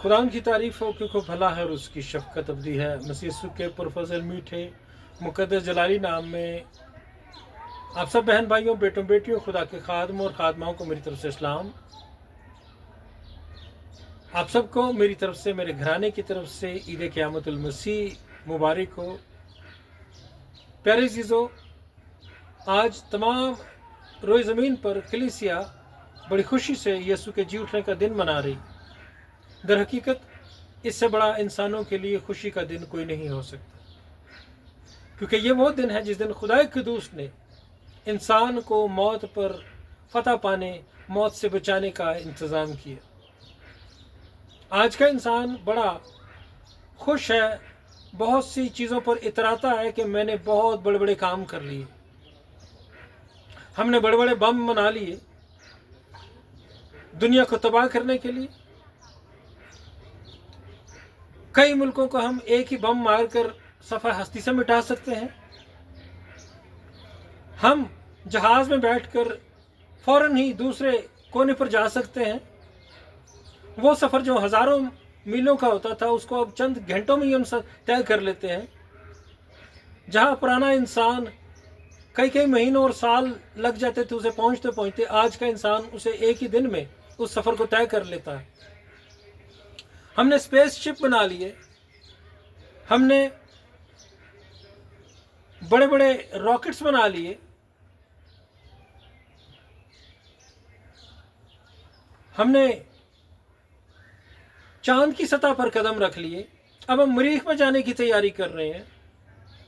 खुदा की तारीफ़ हो क्योंकि भला है और उसकी शफ़क़त अबदी है। मसीह यीशु के पुरफ़ज़ल मीठे मुक़द्दस जलाली नाम में आप सब बहन भाइयों, बेटों बेटियों, खुदा के खादमों और खादमाओं को मेरी तरफ से इस्लाम। आप सबको मेरी तरफ से, मेरे घराने की तरफ से ईद क़यामतुल मसीह मुबारक हो। प्यारे अज़ीज़ों, आज तमाम रोए ज़मीन पर कलीसिया बड़ी खुशी से यीशु के जी उठने का दिन मना रही। दर हकीकत इससे बड़ा इंसानों के लिए खुशी का दिन कोई नहीं हो सकता, क्योंकि ये वो दिन है जिस दिन खुदा क़ुद्दूस ने इंसान को मौत पर फतह पाने, मौत से बचाने का इंतज़ाम किया। आज का इंसान बड़ा खुश है, बहुत सी चीज़ों पर इतराता है कि मैंने बहुत बड़े बड़े काम कर लिए, हमने बड़े बड़े बम बना लिए दुनिया को तबाह करने के लिए। कई मुल्कों को हम एक ही बम मारकर सफ़ा हस्ती से मिटा सकते हैं। हम जहाज़ में बैठकर फ़ौरन ही दूसरे कोने पर जा सकते हैं। वो सफ़र जो हज़ारों मीलों का होता था, उसको अब चंद घंटों में ही हम तय कर लेते हैं। जहाँ पुराना इंसान कई कई महीनों और साल लग जाते थे उसे पहुँचते पहुँचते, आज का इंसान उसे एक ही दिन में उस सफ़र को तय कर लेता है। हमने स्पेसशिप बना लिए, हमने बड़े बड़े रॉकेट्स बना लिए, हमने चांद की सतह पर कदम रख लिए। अब हम मरीख में जाने की तैयारी कर रहे हैं।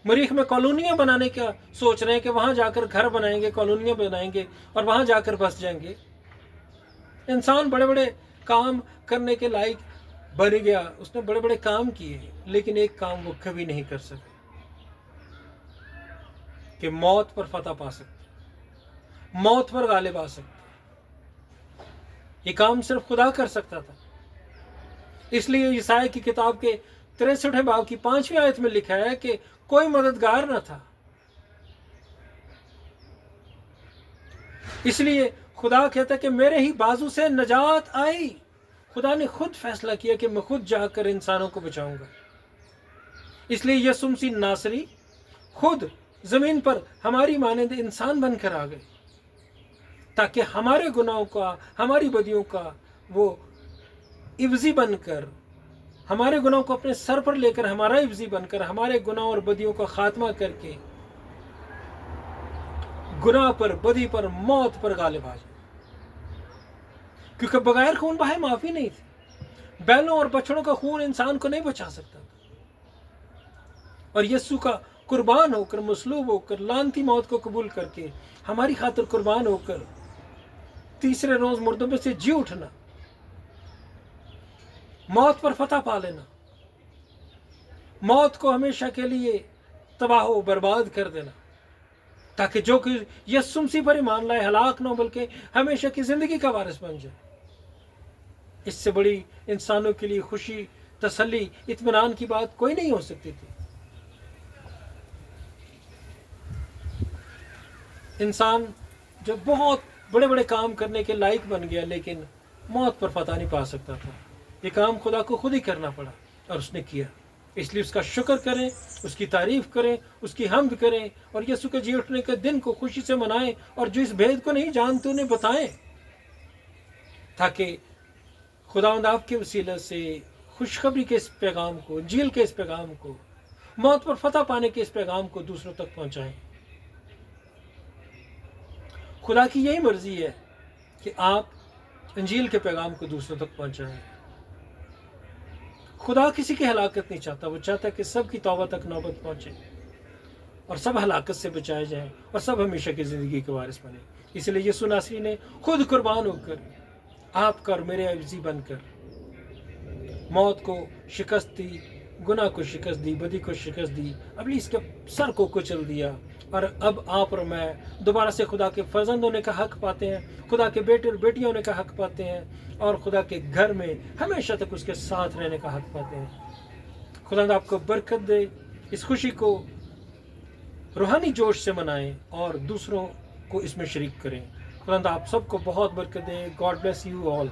मरीख में कॉलोनियाँ बनाने का सोच रहे हैं कि वहाँ जाकर घर बनाएंगे, कॉलोनियाँ बनाएंगे और वहाँ जाकर बस जाएंगे। इंसान बड़े बड़े काम करने के लायक बन गया, उसने बड़े बड़े काम किए, लेकिन एक काम वो कभी नहीं कर सके कि मौत पर फतह पा सकते, मौत पर गालिब आ सकते। ये काम सिर्फ खुदा कर सकता था। इसलिए ईसाई की किताब के 63वें बाब की 5वीं आयत में लिखा है कि कोई मददगार न था। इसलिए खुदा कहता है कि मेरे ही बाजू से नजात आई। खुदा ने खुद फैसला किया कि मैं खुद जाकर इंसानों को बचाऊंगा। इसलिए यीशु मसीह नासरी खुद जमीन पर हमारी मानंद इंसान बनकर आ गए, ताकि हमारे गुनाहों का, हमारी बदियों का वो इवजी बनकर, हमारे गुनाहों को अपने सर पर लेकर, हमारा इवजी बनकर हमारे गुनाहों और बदियों का खात्मा करके गुनाह पर, बदी पर, मौत पर गालिब आ जाए। क्योंकि बगैर खून बहाए माफी नहीं थी। बैलों और बछड़ों का खून इंसान को नहीं बचा सकता था। और यीशु का कुर्बान होकर, मसलूब होकर, लानती मौत को कबूल करके, हमारी खातिर कुर्बान होकर तीसरे रोज मुर्दों में से जी उठना, मौत पर फतह पा लेना, मौत को हमेशा के लिए तबाह व बर्बाद कर देना, ताकि जो कि यीशु मसीह पर ईमान लाए हलाक न हो बल्कि हमेशा की जिंदगी का वारिस बन जाए। इससे बड़ी इंसानों के लिए खुशी, तसल्ली, इत्मीनान की बात कोई नहीं हो सकती थी। इंसान जो बहुत बड़े बड़े काम करने के लायक बन गया, लेकिन मौत पर फतह नहीं पा सकता था। ये काम खुदा को खुद ही करना पड़ा और उसने किया। इसलिए उसका शुक्र करें, उसकी तारीफ करें, उसकी हम्द करें और यीशु के जी उठने के दिन को खुशी से मनाएं। और जो इस भेद को नहीं जानते उन्हें बताएं, ताकि खुदावंद आपके वसीले से खुशखबरी के इस पैगाम को, इंजील के इस पैगाम को, मौत पर फतह पाने के इस पैगाम को दूसरों तक पहुंचाएं। खुदा की यही मर्जी है कि आप इंजील के पैगाम को दूसरों तक पहुंचाएं। खुदा किसी की हलाकत नहीं चाहता, वो चाहता है कि सब की तौबा तक नौबत पहुंचे और सब हलाकत से बचाए जाएं और सब हमेशा की ज़िंदगी के वारिस बने। इसलिए यीशु नासरी ने खुद कुर्बान होकर, आपका और मेरे अवजी बनकर मौत को शिकस्त दी, गुनाह को शिकस्त दी, बदी को शिकस्त दी, इब्लीस के सर को कुचल दिया। और अब आप और मैं दोबारा से खुदा के फर्जंद होने का हक पाते हैं, खुदा के बेटे और बेटियां होने का हक पाते हैं और खुदा के घर में हमेशा तक उसके साथ रहने का हक पाते हैं। खुदा आपको बरकत दे। इस खुशी को रूहानी जोश से मनाएं और दूसरों को इसमें शरीक करें। खुदा आप सबको बहुत बरकत दे। God bless you all.